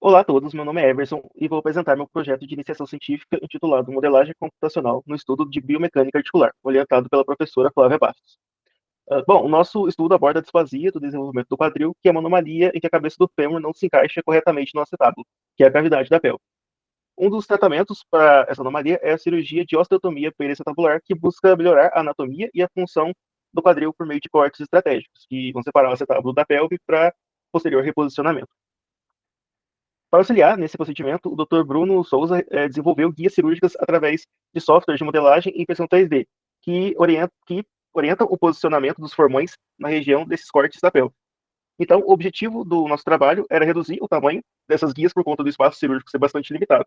Olá a todos, meu nome é Everson e vou apresentar meu projeto de iniciação científica intitulado Modelagem Computacional no Estudo de Biomecânica Articular, orientado pela professora Flávia Bastos. Bom, o nosso estudo aborda a displasia do desenvolvimento do quadril, que é uma anomalia em que a cabeça do fêmur não se encaixa corretamente no acetábulo, que é a cavidade da pelve. Um dos tratamentos para essa anomalia é a cirurgia de osteotomia periacetabular, que busca melhorar a anatomia e a função do quadril por meio de cortes estratégicos, que vão separar o acetábulo da pelve para posterior reposicionamento. Para auxiliar nesse procedimento, o Dr. Bruno Souza desenvolveu guias cirúrgicas através de software de modelagem e impressão 3D, que orientam o posicionamento dos formões na região desses cortes da pelve. Então, o objetivo do nosso trabalho era reduzir o tamanho dessas guias por conta do espaço cirúrgico ser bastante limitado.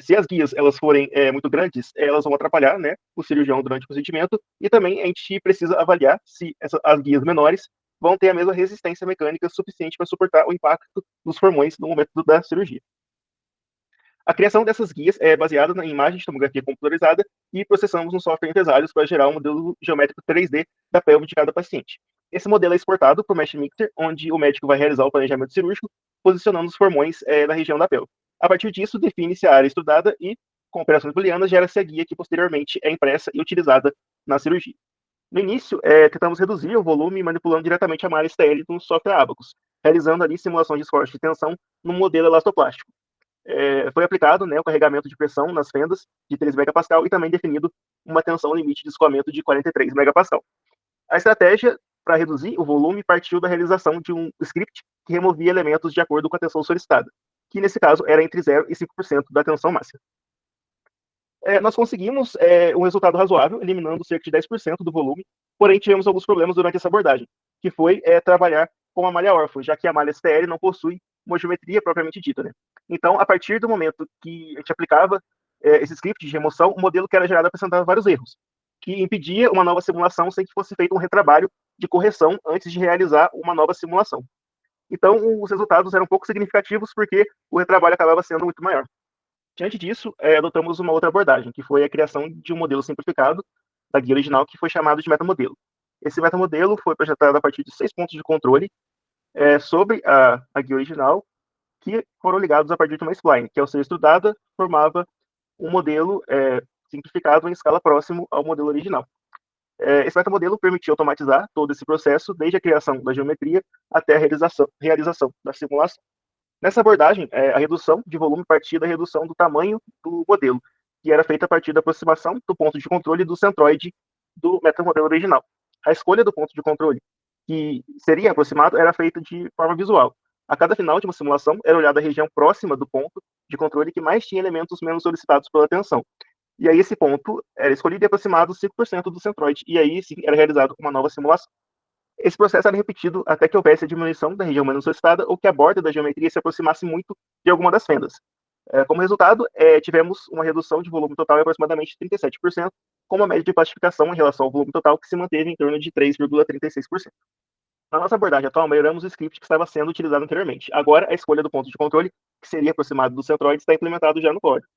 Se as guias elas forem muito grandes, elas vão atrapalhar, né, o cirurgião durante o procedimento, e também a gente precisa avaliar se as guias menores vão ter a mesma resistência mecânica suficiente para suportar o impacto dos formões no momento da cirurgia. A criação dessas guias é baseada em imagens de tomografia computadorizada e processamos um software em Vesalhos para gerar um modelo geométrico 3D da pelve de cada paciente. Esse modelo é exportado para o Mesh Mixer, onde o médico vai realizar o planejamento cirúrgico, posicionando os formões na região da pelve. A partir disso, define-se a área estudada e, com operações booleanas, gera-se a guia que posteriormente é impressa e utilizada na cirurgia. No início, tentamos reduzir o volume manipulando diretamente a malha STL no software Abacus, realizando ali simulações de esforço de tensão num modelo elastoplástico. Foi aplicado, né, o carregamento de pressão nas fendas de 3 megapascal e também definido uma tensão limite de escoamento de 43 megapascal. A estratégia para reduzir o volume partiu da realização de um script que removia elementos de acordo com a tensão solicitada, que nesse caso era entre 0 e 5% da tensão máxima. Nós conseguimos um resultado razoável, eliminando cerca de 10% do volume, porém tivemos alguns problemas durante essa abordagem, que foi trabalhar com a malha órfã, já que a malha STL não possui uma geometria propriamente dita. Né? Então, a partir do momento que a gente aplicava esse script de remoção, o modelo que era gerado apresentava vários erros, que impedia uma nova simulação sem que fosse feito um retrabalho de correção antes de realizar uma nova simulação. Então, os resultados eram pouco significativos porque o retrabalho acabava sendo muito maior. Diante disso, adotamos uma outra abordagem, que foi a criação de um modelo simplificado da guia original, que foi chamado de metamodelo. Esse metamodelo foi projetado a partir de 6 pontos de controle sobre a guia original, que foram ligados a partir de uma spline, que ao ser estudada, formava um modelo simplificado em escala próximo ao modelo original. Esse metamodelo permitiu automatizar todo esse processo, desde a criação da geometria até a realização da simulação. Nessa abordagem, a redução de volume partia da redução do tamanho do modelo, que era feita a partir da aproximação do ponto de controle do centroide do metamodelo original. A escolha do ponto de controle que seria aproximado era feita de forma visual. A cada final de uma simulação era olhada a região próxima do ponto de controle que mais tinha elementos menos solicitados pela tensão. E aí esse ponto era escolhido e aproximado 5% do centroide, e aí sim era realizado uma nova simulação. Esse processo era repetido até que houvesse a diminuição da região menos solicitada ou que a borda da geometria se aproximasse muito de alguma das fendas. Como resultado, tivemos uma redução de volume total de aproximadamente 37%, com uma média de plastificação em relação ao volume total que se manteve em torno de 3,36%. Na nossa abordagem atual, melhoramos o script que estava sendo utilizado anteriormente. Agora, a escolha do ponto de controle, que seria aproximado do centroide, está implementado já no código.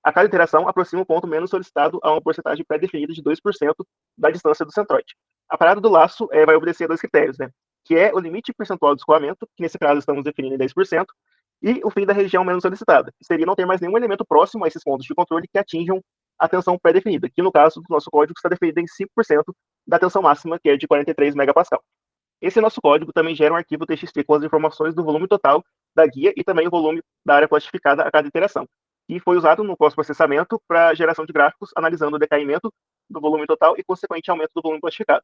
A cada iteração aproxima o ponto menos solicitado a uma porcentagem pré-definida de 2% da distância do centroide. A parada do laço vai obedecer a dois critérios, né? Que é o limite percentual de escoamento, que nesse caso estamos definindo em 10%, e o fim da região menos solicitada, que seria não ter mais nenhum elemento próximo a esses pontos de controle que atinjam a tensão pré-definida, que no caso do nosso código está definido em 5% da tensão máxima, que é de 43 megapascal. Esse nosso código também gera um arquivo TXT com as informações do volume total da guia e também o volume da área plastificada a cada iteração, e foi usado no pós-processamento para geração de gráficos, analisando o decaimento do volume total e consequente aumento do volume plastificado.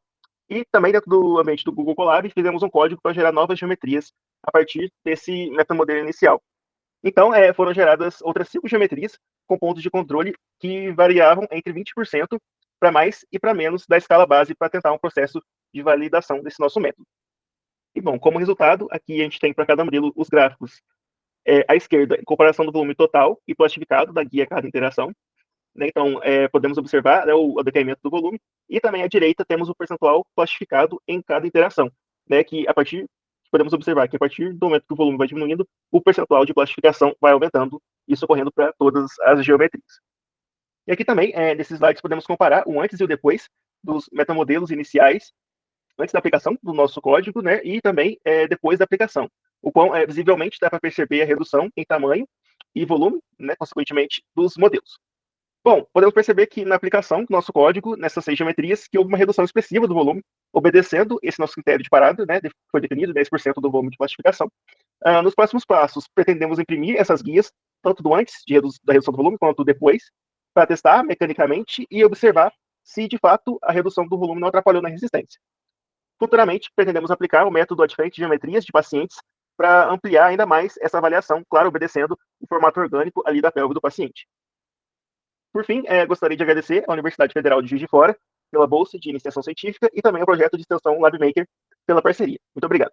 E também dentro do ambiente do Google Colab, fizemos um código para gerar novas geometrias a partir desse metamodelo inicial. Então, foram geradas outras 5 geometrias com pontos de controle que variavam entre 20% para mais e para menos da escala base para tentar um processo de validação desse nosso método. E, bom, como resultado, aqui a gente tem para cada modelo os gráficos à esquerda, comparação do volume total e plastificado da guia a cada interação. Né? Então, podemos observar, né, o decaimento do volume. E também à direita temos o percentual plastificado em cada interação. Né, que a partir, podemos observar que a partir do momento que o volume vai diminuindo, o percentual de plastificação vai aumentando, isso ocorrendo para todas as geometrias. E aqui também, nesses slides, podemos comparar o antes e o depois dos metamodelos iniciais, antes da aplicação do nosso código, né, e também depois da aplicação. o qual visivelmente dá para perceber a redução em tamanho e volume, né, consequentemente, dos modelos. Bom, podemos perceber que na aplicação do nosso código, nessas 6 geometrias, que houve uma redução expressiva do volume, obedecendo esse nosso critério de parada, né, que foi definido 10% do volume de classificação. Nos próximos passos, pretendemos imprimir essas guias, tanto do antes da redução do volume, quanto depois, para testar mecanicamente e observar se, de fato, a redução do volume não atrapalhou na resistência. Futuramente, pretendemos aplicar o método de geometrias de pacientes para ampliar ainda mais essa avaliação, claro, obedecendo o formato orgânico ali da pelve do paciente. Por fim, gostaria de agradecer à Universidade Federal de Juiz de Fora pela bolsa de iniciação científica e também ao projeto de extensão LabMaker pela parceria. Muito obrigado.